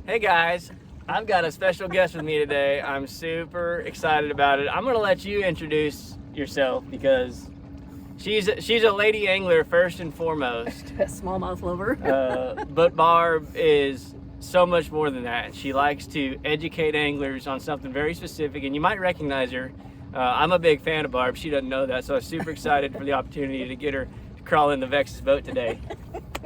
Hey guys, I've got a special guest with me today. I'm super excited about it. I'm gonna let you introduce yourself because she's a lady angler first and foremost. Smallmouth lover. But Barb is so much more than that. She likes to educate anglers on something very specific, and you might recognize her. I'm a big fan of Barb. She doesn't know that, so I'm super excited for the opportunity to get her to crawl in the Vex's boat today.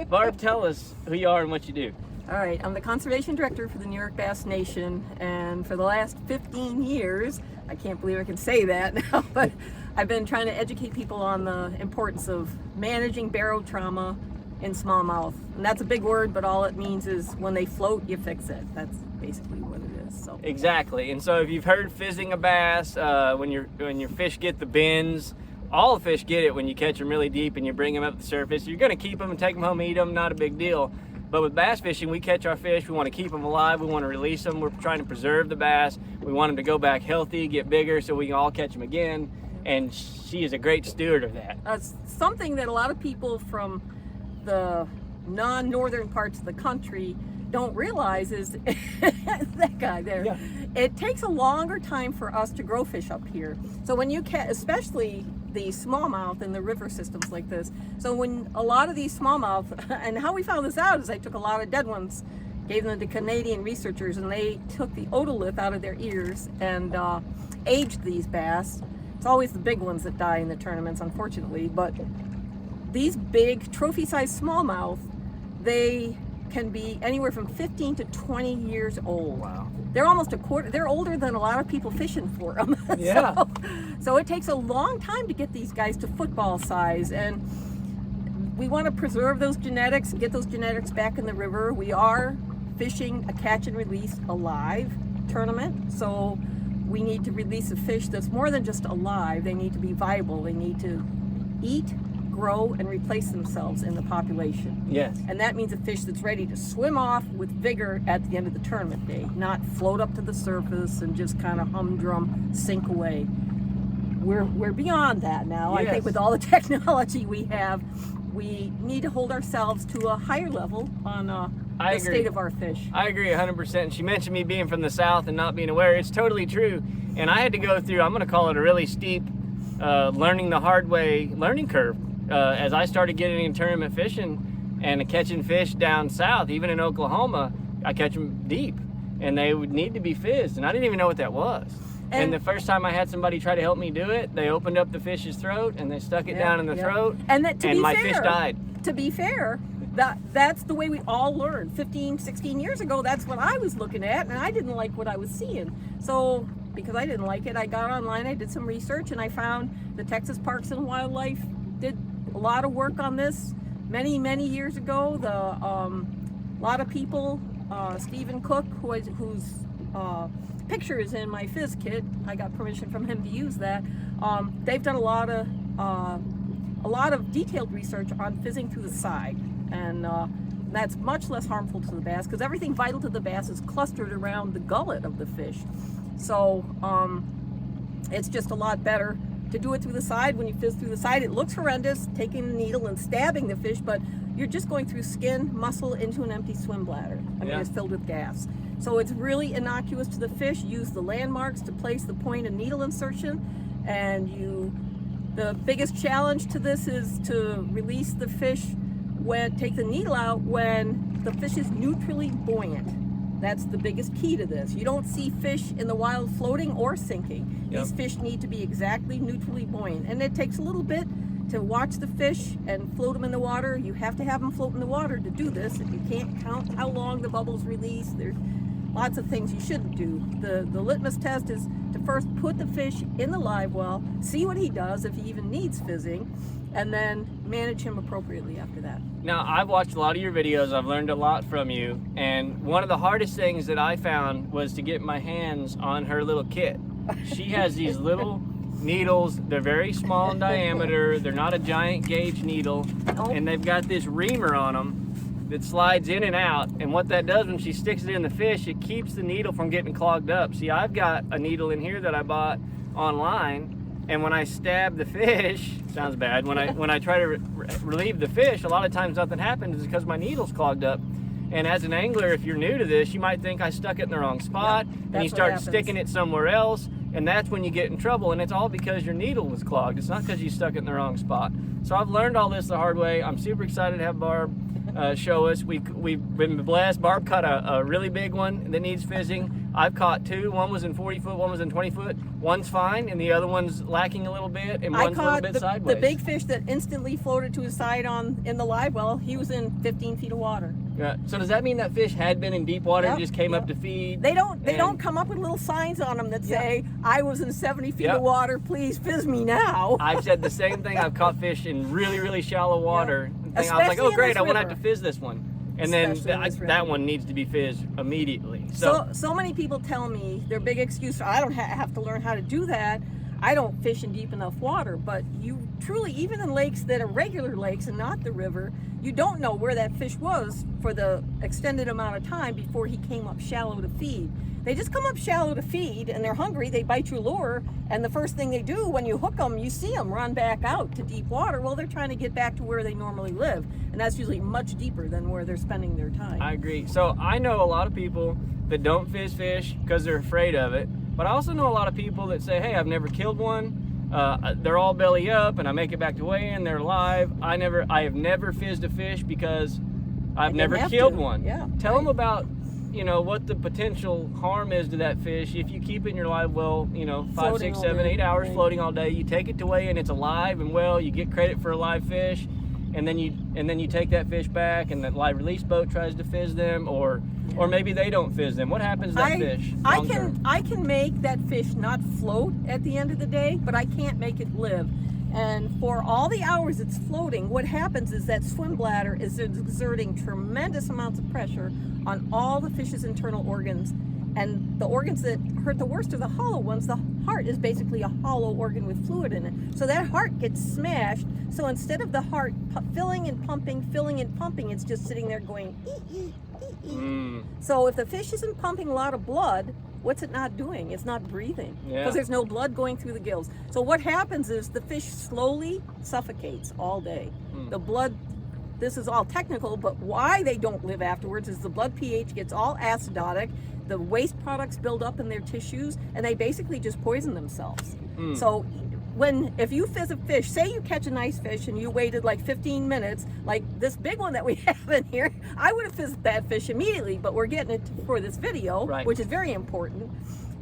Barb, tell us who you are and what you do. All right, I'm the conservation director for the New York Bass Nation, and for the last 15 years, I can't believe I can say that now, but I've been trying to educate people on the importance of managing barotrauma in smallmouth. And that's a big word, but all it means is when they float, you fix it. That's basically what it is. So exactly. And so if you've heard fizzing a bass, when your fish get the bends, all fish get it when you catch them really deep and you bring them up to the surface. You're going to keep them and take them home, eat them, not a big deal. But with bass fishing, we catch our fish, we want to keep them alive, we want to release them, we're trying to preserve the bass, we want them to go back healthy, get bigger so we can all catch them again, and she is a great steward of that. Something that a lot of people from the non-northern parts of the country don't realize is that guy there. Yeah. It takes a longer time for us to grow fish up here. So when you catch, especially the smallmouth in the river systems like this, so when a lot of these smallmouth, and how we found this out is I took a lot of dead ones, gave them to Canadian researchers, and they took the otolith out of their ears and aged these bass. It's always the big ones that die in the tournaments, unfortunately, but these big trophy-sized smallmouth, they can be anywhere from 15 to 20 years old. Wow. They're almost a quarter, they're older than a lot of people fishing for them. Yeah. So it takes a long time to get these guys to football size, and we want to preserve those genetics and get those genetics back in the river. We are fishing a catch and release alive tournament, so we need to release a fish that's more than just alive. They need to be viable. They need to eat, grow, and replace themselves in the population. Yes. And that means a fish that's ready to swim off with vigor at the end of the tournament day, not float up to the surface and just kind of humdrum sink away. We're beyond that now. Yes. I think with all the technology we have, we need to hold ourselves to a higher level on the state of our fish. I agree 100%. She mentioned me being from the South and not being aware. It's totally true. And I had to go through, I'm going to call it a really steep learning the hard way learning curve. As I started getting in tournament fishing and catching fish down south, even in Oklahoma, I catch them deep and they would need to be fizzed, and I didn't even know what that was. And the first time I had somebody try to help me do it, they opened up the fish's throat and they stuck it down in the throat, and my fish died. To be fair, that's the way we all learned. 15, 16 years ago, that's what I was looking at, and I didn't like what I was seeing. So because I didn't like it, I got online, I did some research, and I found the Texas Parks and Wildlife did a lot of work on this many years ago. A lot of people, Stephen Cook, whose picture is in my Fizz kit, I got permission from him to use that. They've done a lot of detailed research on fizzing through the side, and that's much less harmful to the bass because everything vital to the bass is clustered around the gullet of the fish. So it's just a lot better to do it through the side. When you fizz through the side, it looks horrendous, taking a needle and stabbing the fish, but you're just going through skin, muscle into an empty swim bladder. I mean, it's filled with gas. So it's really innocuous to the fish. Use the landmarks to place the point of needle insertion, and the biggest challenge to this is to release the fish take the needle out when the fish is neutrally buoyant. That's the biggest key to this. You don't see fish in the wild floating or sinking. Yep. These fish need to be exactly neutrally buoyant. And it takes a little bit to watch the fish and float them in the water. You have to have them float in the water to do this. You can't count how long the bubbles release. There's lots of things you shouldn't do. The litmus test is to first put the fish in the live well, see what he does, if he even needs fizzing, and then manage him appropriately after that. Now, I've watched a lot of your videos, I've learned a lot from you, and one of the hardest things that I found was to get my hands on her little kit. She has these little needles, they're very small in diameter, they're not a giant gauge needle, and they've got this reamer on them that slides in and out, and what that does when she sticks it in the fish, it keeps the needle from getting clogged up. See, I've got a needle in here that I bought online, and when I stab the fish, sounds bad, when I try to relieve the fish, a lot of times nothing happens because my needle's clogged up. And as an angler, if you're new to this, you might think I stuck it in the wrong spot, and you what start happens. sticking it somewhere else, and that's when you get in trouble. And it's all because your needle was clogged. It's not because you stuck it in the wrong spot. So I've learned all this the hard way. I'm super excited to have Barb show us. We've been blessed. Barb caught a really big one that needs fizzing. I've caught two. One was in 40 foot, one was in 20 foot. One's fine, and the other one's lacking a little bit, and one's a little bit sideways. The big fish that instantly floated to his side in the live well, he was in 15 feet of water. Yeah. So does that mean that fish had been in deep water and just came up to feed? They don't come up with little signs on them that say, I was in 70 feet of water, please fizz me now. I've said the same thing. I've caught fish in really, really shallow water. I was like, oh great, I won't have to fizz this one. And then that one needs to be fizzed immediately. So many people tell me their big excuse, I don't have to learn how to do that. I don't fish in deep enough water. But you truly, even in lakes that are regular lakes and not the river, you don't know where that fish was for the extended amount of time before he came up shallow to feed. They just come up shallow to feed, and they're hungry, they bite your lure, and the first thing they do when you hook them, you see them run back out to deep water. Well, they're trying to get back to where they normally live, and that's usually much deeper than where they're spending their time. I agree. So I know a lot of people that don't fizz fish because they're afraid of it, but I also know a lot of people that say, hey, I've never killed one. They're all belly up, and I make it back to weigh in, they're alive. I have never fizzed a fish because I've never killed one. Yeah. Tell them about what the potential harm is to that fish if you keep it in your live well, 5, 6, 7, 8 hours floating all day. You take it to weigh in, it's alive and well. You get credit for a live fish, and then you take that fish back, and the live release boat tries to fizz them, or maybe they don't fizz them. What happens to that fish? I can make that fish not float at the end of the day, but I can't make it live. And for all the hours it's floating, what happens is that swim bladder is exerting tremendous amounts of pressure on all the fish's internal organs. And the organs that hurt the worst are the hollow ones. The heart is basically a hollow organ with fluid in it. So that heart gets smashed. So instead of the heart filling and pumping, it's just sitting there going, ee, ee, ee, ee. So if the fish isn't pumping a lot of blood, what's it not doing? It's not breathing because there's no blood going through the gills. So what happens is the fish slowly suffocates all day. The blood, this is all technical, but why they don't live afterwards is the blood pH gets all acidotic, the waste products build up in their tissues, and they basically just poison themselves. So if you fizz a fish, say you catch a nice fish and you waited like 15 minutes, like this big one that we have in here, I would have fizzed that fish immediately, but we're getting it for this video, which is very important.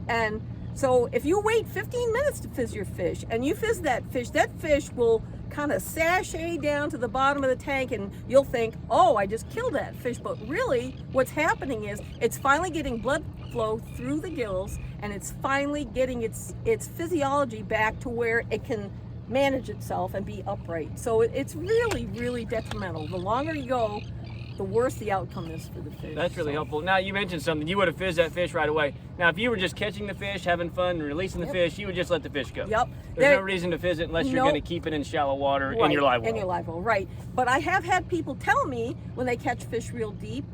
And so if you wait 15 minutes to fizz your fish and you fizz that fish will kind of sashay down to the bottom of the tank, and you'll think, oh, I just killed that fish. But really what's happening is it's finally getting blood flow through the gills, and it's finally getting its physiology back to where it can manage itself and be upright. So it's really, really detrimental. The longer you go, the worse the outcome is for the fish. That's really helpful. Now, you mentioned something. You would have fizzed that fish right away. Now, if you were just catching the fish, having fun, and releasing the fish, you would just let the fish go. There's no reason to fizz it unless you're going to keep it in shallow water in your live well. In your live well, right. But I have had people tell me when they catch fish real deep,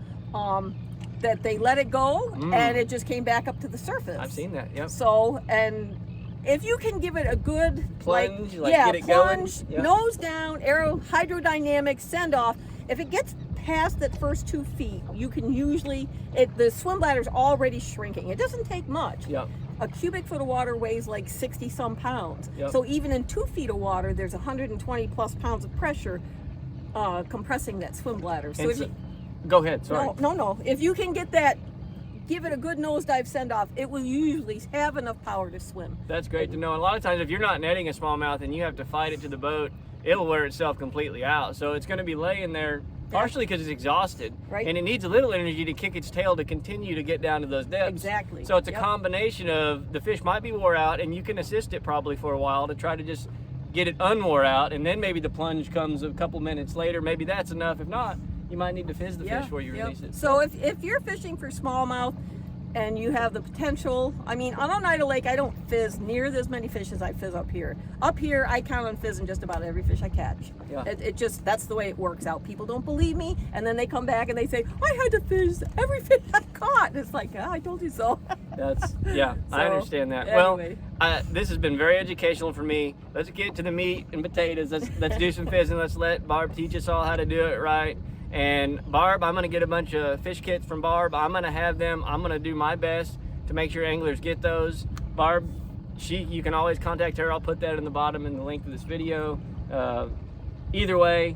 that they let it go and it just came back up to the surface. I've seen that, yep. So, and if you can give it a good plunge, get it plunge, going. Nose down, arrow, hydrodynamic, send off. If it gets past that first 2 feet, you can usually, the swim bladder's already shrinking. It doesn't take much. A cubic foot of water weighs like 60 some pounds. So even in 2 feet of water, there's 120 plus pounds of pressure compressing that swim bladder. So go ahead, sorry. No. If you can get that, give it a good nosedive send off, it will usually have enough power to swim. That's great to know. And a lot of times if you're not netting a smallmouth and you have to fight it to the boat, it'll wear itself completely out. So it's going to be laying there partially because it's exhausted, and it needs a little energy to kick its tail to continue to get down to those depths. Exactly. So it's a combination of the fish might be wore out, and you can assist it probably for a while to try to just get it unwore out, and then maybe the plunge comes a couple minutes later. Maybe that's enough. If not, you might need to fizz the fish before you release it. So if you're fishing for smallmouth and you have the potential, I mean, on Oneida Lake, I don't fizz near as many fish as I fizz up here. Up here, I count on fizzing just about every fish I catch. It just, that's the way it works out. People don't believe me, and then they come back and they say, I had to fizz every fish I caught. And it's like, I told you so. I understand that. Anyway. Well, this has been very educational for me. Let's get to the meat and potatoes. Let's do some fizzing. Let's let Barb teach us all how to do it right. And Barb, I'm gonna get a bunch of fish kits from Barb. I'm gonna have them. I'm gonna do my best to make sure anglers get those. Barb, you can always contact her. I'll put that in the bottom in the link of this video. Either way,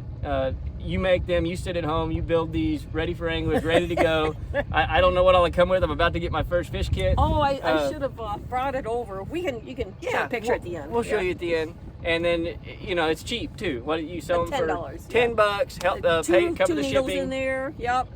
you make them, you sit at home, you build these ready for anglers, ready to go. I don't know what I'll come with. I'm about to get my first fish kit. Oh, I should have brought it over. You can show a picture at the end. We'll show you at the end. And then, you know, it's cheap too. What do you sell them for? $10. $10. Help cover the needles shipping. in there. Yep.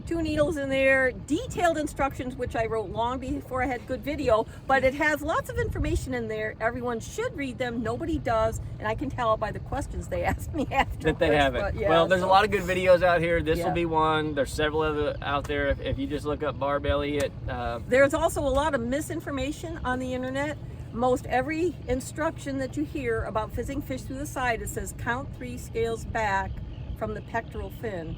2 needles in there, detailed instructions, which I wrote long before I had good video, but it has lots of information in there. Everyone should read them. Nobody does, and I can tell by the questions they ask me after. That they haven't. Well, there's a lot of good videos out here. This will be one. There's several other out there. If you just look up Barb Elliott. There's also a lot of misinformation on the internet. Most every instruction that you hear about fizzing fish through the side, it says count 3 scales back from the pectoral fin.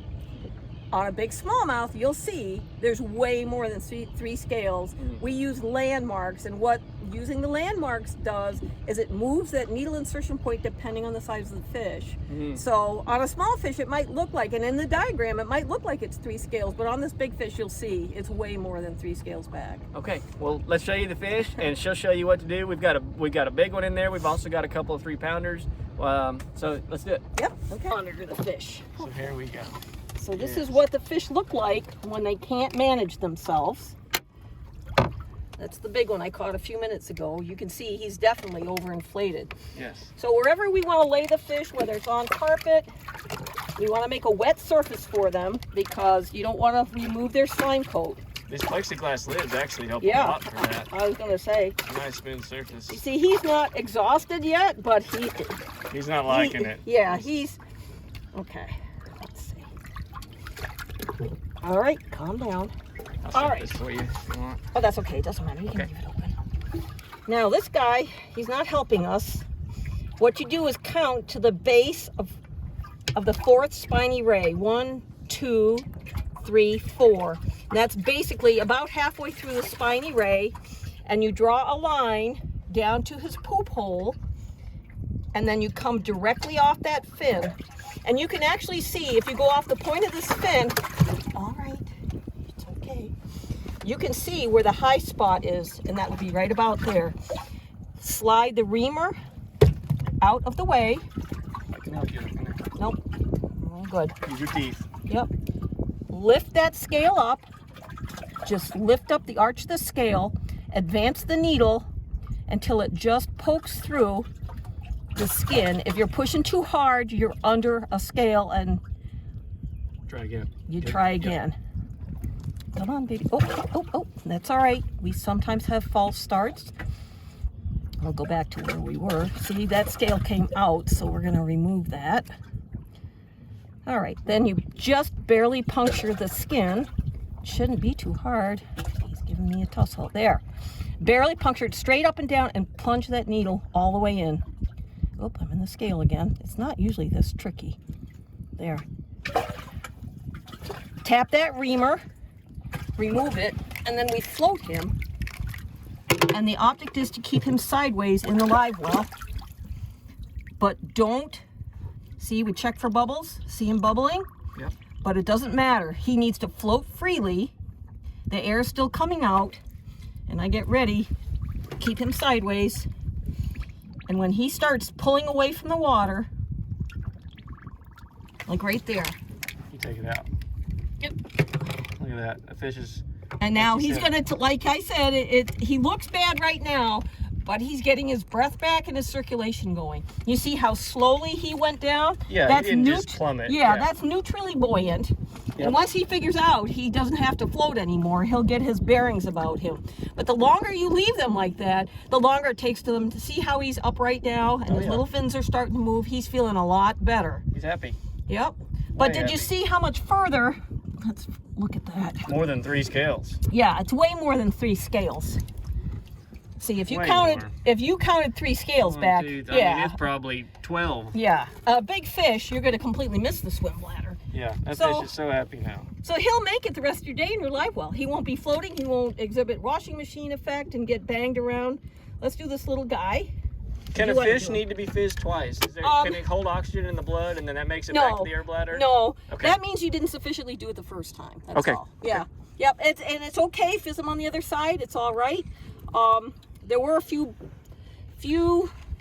On a big smallmouth, you'll see there's way more than three scales. We use landmarks, and what using the landmarks does is it moves that needle insertion point depending on the size of the fish. So on a small fish, it might look like, and in the diagram, it might look like it's 3 scales, but on this big fish, you'll see it's way more than 3 scales back. Okay, well, let's show you the fish, and she'll show you what to do. We've got a big one in there. We've also got a couple of 3-pounders. So let's do it. Yep. Okay. Monitor the fish. So here we go. So this is what the fish look like when they can't manage themselves. That's the big one I caught a few minutes ago. You can see he's definitely overinflated. Yes. So wherever we want to lay the fish, whether it's on carpet, we want to make a wet surface for them because you don't want to remove their slime coat. These plexiglass lids actually help a lot for that. I was going to say. Nice smooth surface. You see, he's not exhausted yet, but he's not liking it. Yeah, he's okay. All right, calm down. All right. This for you if you want. Oh, that's okay. It doesn't matter. You can leave it open. Now, this guy, he's not helping us. What you do is count to the base of the 4th spiny ray. 1, 2, 3, 4. And that's basically about halfway through the spiny ray. And you draw a line down to his poop hole. And then you come directly off that fin. And you can actually see, if you go off the point of this fin, all right, it's okay. You can see where the high spot is, and that would be right about there. Slide the reamer out of the way. I can help you. Nope. Oh, good. Use your teeth. Yep. Lift that scale up. Just lift up the arch of the scale. Advance the needle until it just pokes through the skin. If you're pushing too hard, you're under a scale, and try again. Try again. Come on, baby. Oh, that's all right. We sometimes have false starts. I'll go back to where we were. See, that scale came out, so we're going to remove that. All right, then you just barely puncture the skin. Shouldn't be too hard. He's giving me a tussle. There. Barely puncture it straight up and down and plunge that needle all the way in. Oh, I'm in the scale again. It's not usually this tricky. There. Tap that reamer, remove it, and then we float him. And the object is to keep him sideways in the live well. But don't, see, we check for bubbles. See him bubbling? Yep. But it doesn't matter. He needs to float freely. The air is still coming out. And I get ready, keep him sideways. And when he starts pulling away from the water, like right there. You take it out. Yep. Look at that. The fish is... And now he's going to, like I said, he looks bad right now, but he's getting his breath back and his circulation going. You see how slowly he went down? Yeah, that's he didn't just plummet. Yeah, that's neutrally buoyant. Yep. And once he figures out he doesn't have to float anymore, he'll get his bearings about him. But the longer you leave them like that, the longer it takes to them to see how he's upright now, and his little fins are starting to move. He's feeling a lot better. He's happy. Yep. But did you see how much further? Let's look at that. More than 3 scales. Yeah, it's way more than 3 scales. See, if you counted 3 scales back, I mean, it's probably 12. Yeah, a big fish, you're going to completely miss the swim bladder. Yeah, that fish is so happy now. So he'll make it the rest of your day in your live well. He won't be floating. He won't exhibit washing machine effect and get banged around. Let's do this little guy. Can do a what you fish do. need to be fizzed twice? Can it hold oxygen in the blood and then that makes it back to the air bladder? No, Okay. that means you didn't sufficiently do it the first time. That's Okay. all. Yeah. Yep. And it's okay. Fizz them on the other side. It's all right. There were a few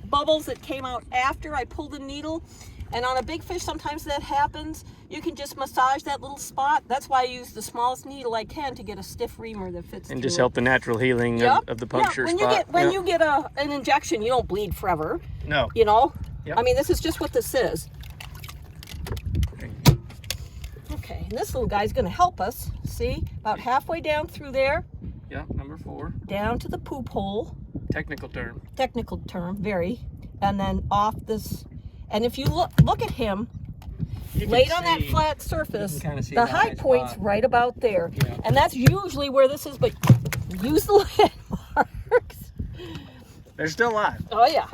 bubbles that came out after I pulled the needle, and on a big fish sometimes that happens. You can just massage that little spot. That's why I use the smallest needle I can to get a stiff reamer that fits. And just help the natural healing of the puncture spot. When you get an injection, you don't bleed forever. No. You know. Yep. I mean, this is just what this is. Okay, and this little guy's going to help us. See, about halfway down through there. Yeah, number 4. Down to the poop hole. Technical term. Technical term, very. And then off this. And if you look at him, laid on that flat surface, the high point's right about there. Yeah. And that's usually where this is, but use the landmarks. They're still alive. Oh, yeah.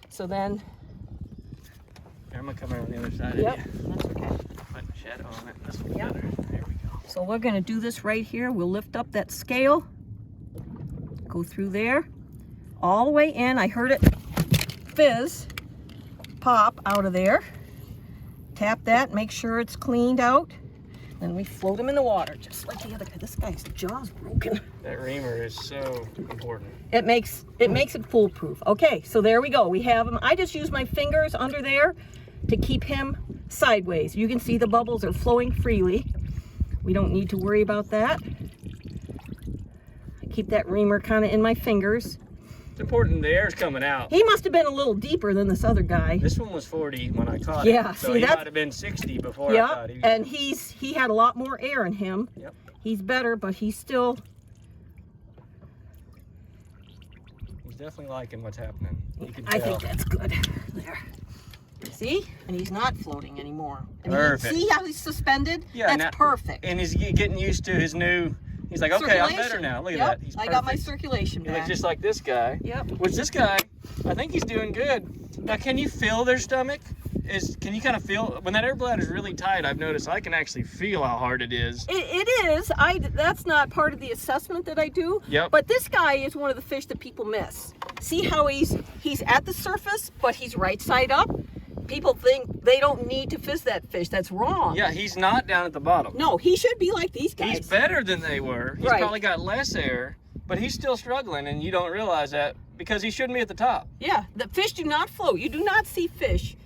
So then. Here, I'm going to come around the other side Yep, of you. that's okay. Put a shadow on it. This one's Yep. better. There we go. So we're going to do this right here. We'll lift up that scale. Go through there. All the way in. I heard it fizz. Pop out of there. Tap that, make sure it's cleaned out. Then we float him in the water, just like the other guy. This guy's jaw's broken. That reamer is so important. It makes it foolproof. Okay, so there we go. We have him. I just use my fingers under there to keep him sideways. You can see the bubbles are flowing freely. We don't need to worry about that. I keep that reamer kind of in my fingers. It's important the air's coming out. He must have been a little deeper than this other guy. This one was 40 when I caught Yeah, it. So see, he might have been 60 before I caught him. And he had a lot more air in him. Yep. He's better, but he's still. He's definitely liking what's happening. You can I tell. think that's good. There. See? And he's not floating anymore. And Perfect. See how he's suspended? Yeah, That's perfect. And he's getting used to his new. He's like, okay, I'm better now. Look at that. He's I got my perfect. circulation He back. looks just like this guy. Yep. Which this guy, I think he's doing good. Now, can you feel their stomach? Can you kind of feel when that air bladder is really tight? I've noticed I can actually feel how hard it is. It is. That's not part of the assessment that I do. Yep. But this guy is one of the fish that people miss. See how he's at the surface, but he's right side up. People think they don't need to fizz that fish. That's wrong. Yeah, he's not down at the bottom. No, he should be like these guys. He's better than they were. He's Right. probably got less air, but he's still struggling, and you don't realize that because he shouldn't be at the top. Yeah, the fish do not float. You do not see fish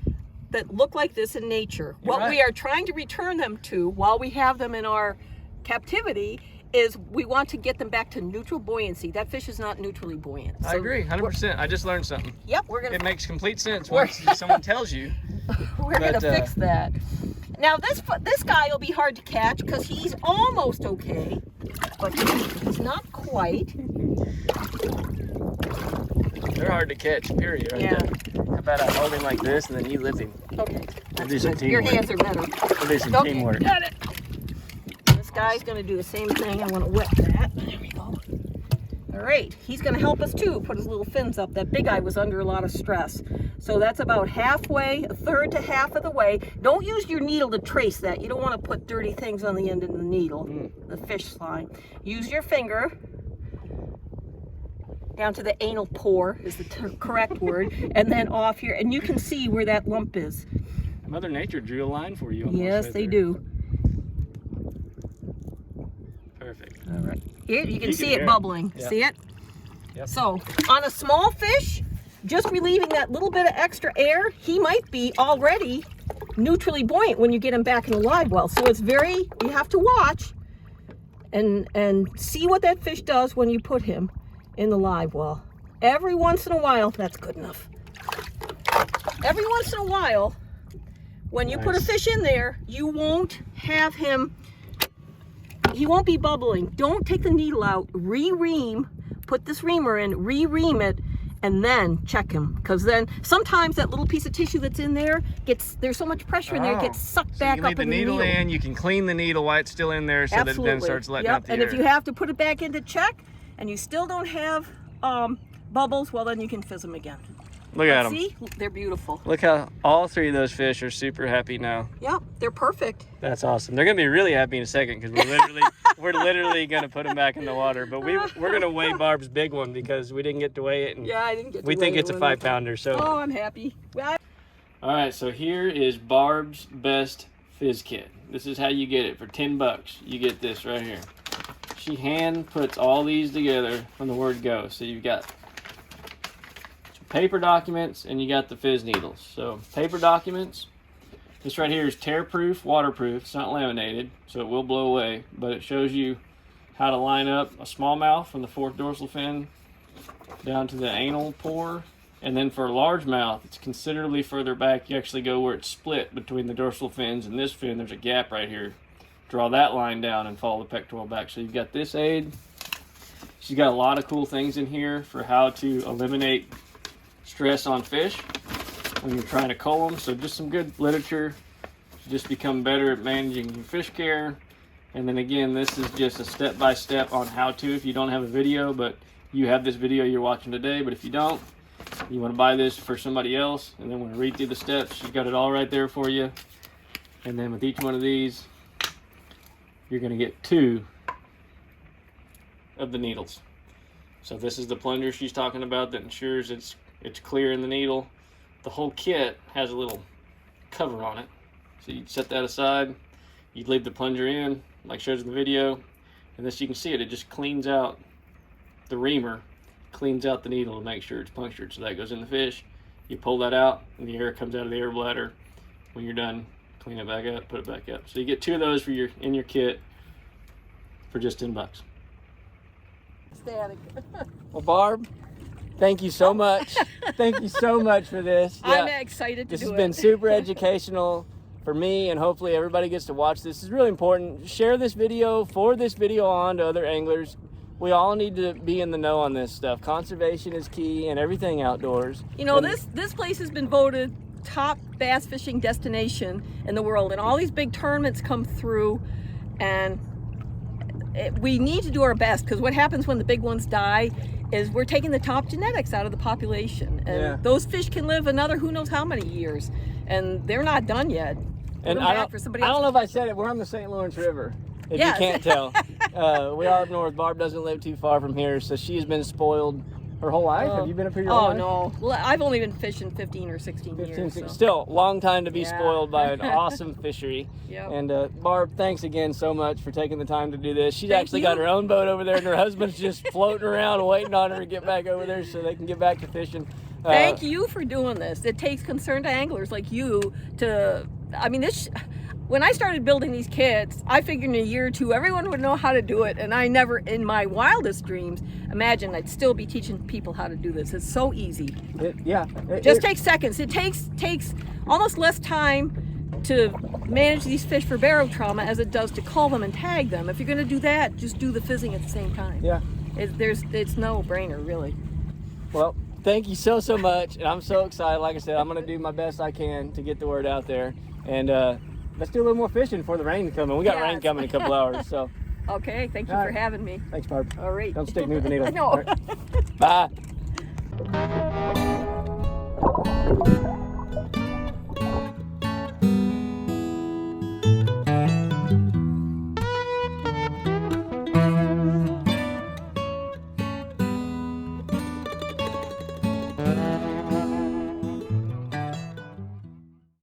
that look like this in nature. You're What right. we are trying to return them to while we have them in our captivity is we want to get them back to neutral buoyancy. That fish is not neutrally buoyant. I agree, 100%. I just learned something. Yep, we're gonna It makes complete sense once someone tells you. we're gonna fix that. Now this guy will be hard to catch because he's almost okay, but he's not quite. They're hard to catch, period. Right Yeah. there. How about I hold him like this and then you lift him? Okay, We'll do some your teamwork. hands are better. We'll do some Okay, teamwork. got it. This guy's gonna do the same thing. I want to wet that. There we go. All right, he's gonna help us too. Put his little fins up. That big guy was under a lot of stress. So that's about halfway, a third to half of the way. Don't use your needle to trace that. You don't want to put dirty things on the end of the needle, the fish slime. Use your finger. Down to the anal pore is the correct word. And then off here. And you can see where that lump is. Mother Nature drew a line for you. almost Yes, right they there. do. Perfect. All right. Here, you can You see can it hear it. bubbling. Yep. See it? Yep. So, on a small fish, just relieving that little bit of extra air, he might be already neutrally buoyant when you get him back in the live well. So it's you have to watch and see what that fish does when you put him in the live well. Every once in a while, that's good enough. Every once in a while, when you put a fish in there, you won't have him, he won't be bubbling. Don't take the needle out, re-ream, put this reamer in, re-ream it, and then check him. Because then sometimes that little piece of tissue that's in there there's so much pressure in there, it gets sucked So back you up leave the in needle the needle. in, you can clean the needle while it's still in there so that it then starts letting out the and air. if you have to put it back in to check and you still don't have bubbles, well then you can fizz them again. Look at them. See, they're beautiful. Look how all three of those fish are super happy now. Yep, they're perfect. That's awesome. They're gonna be really happy in a second because we're literally gonna put them back in the water. But we're gonna weigh Barb's big one because we didn't get to weigh it. And yeah, I didn't get to we weigh think it it's a 5-pounder. So. Oh, I'm happy. Well, All right, so here is Barb's best fizz kit. This is how you get it for $10. You get this right here. She hand puts all these together from the word go. So you've got paper documents and you got the fizz needles. So paper documents, this right here is tear-proof, waterproof. It's not laminated, so it will blow away, but it shows you how to line up a smallmouth from the 4th dorsal fin down to the anal pore. And then for a largemouth, it's considerably further back. You actually go where it's split between the dorsal fins and this fin. There's a gap right here. Draw that line down and follow the pectoral back. So you've got this aid. She's got a lot of cool things in here for how to eliminate stress on fish when you're trying to cull them. So just some good literature to just become better at managing your fish care. And then again, this is just a step-by-step on how to if you don't have a video, but you have this video you're watching today. But if you don't, you want to buy this for somebody else and then want to read through the steps, she's got it all right there for you. And then with each one of these, you're going to get 2 of the needles. So this is the plunger she's talking about that ensures it's clear in the needle. The whole kit has a little cover on it. So you set that aside, you leave the plunger in, like shows in the video, and this you can see it just cleans out the reamer, cleans out the needle to make sure it's punctured. So that goes in the fish, you pull that out, and the air comes out of the air bladder. When you're done, clean it back up, put it back up. So you get 2 of those in your kit for just $10. Static. Well, Barb, thank you so much. Thank you so much for this. I'm excited to do it. This has been super educational for me, and hopefully everybody gets to watch this. It's really important. Share this video, forward this video on to other anglers. We all need to be in the know on this stuff. Conservation is key and everything outdoors. You know, this place has been voted top bass fishing destination in the world, and all these big tournaments come through, and we need to do our best, because what happens when the big ones die is we're taking the top genetics out of the population, and those fish can live another who knows how many years, and they're not done yet. And I don't know if I said it, we're on the St. Lawrence River, if you can't tell. We are up north. Barb doesn't live too far from here, so she's been spoiled her whole life. Have you been up here your whole life? Oh, no. I've only been fishing 15 or 16 years. So. Still, long time to be spoiled by an awesome fishery. Yep. And Barb, thanks again so much for taking the time to do this. She's actually got her own boat over there, and her husband's just floating around waiting on her to get back over there so they can get back to fishing. Thank you for doing this. It takes concerned anglers like you to, I mean, when I started building these kits, I figured in a year or 2 everyone would know how to do it, and I never in my wildest dreams imagined I'd still be teaching people how to do this. It's so easy. It just takes seconds. It takes almost less time to manage these fish for barotrauma as it does to cull them and tag them. If you're going to do that, just do the fizzing at the same time. It's no brainer, really. Well, thank you so much, and I'm so excited. Like I said, I'm going to do my best I can to get the word out there, and let's do a little more fishing before the rain to come in. We got rain coming in a couple hours, so. Okay, thank you for having me. Thanks, Barb. All right. Don't stick me with the needle. I know. Right. Bye.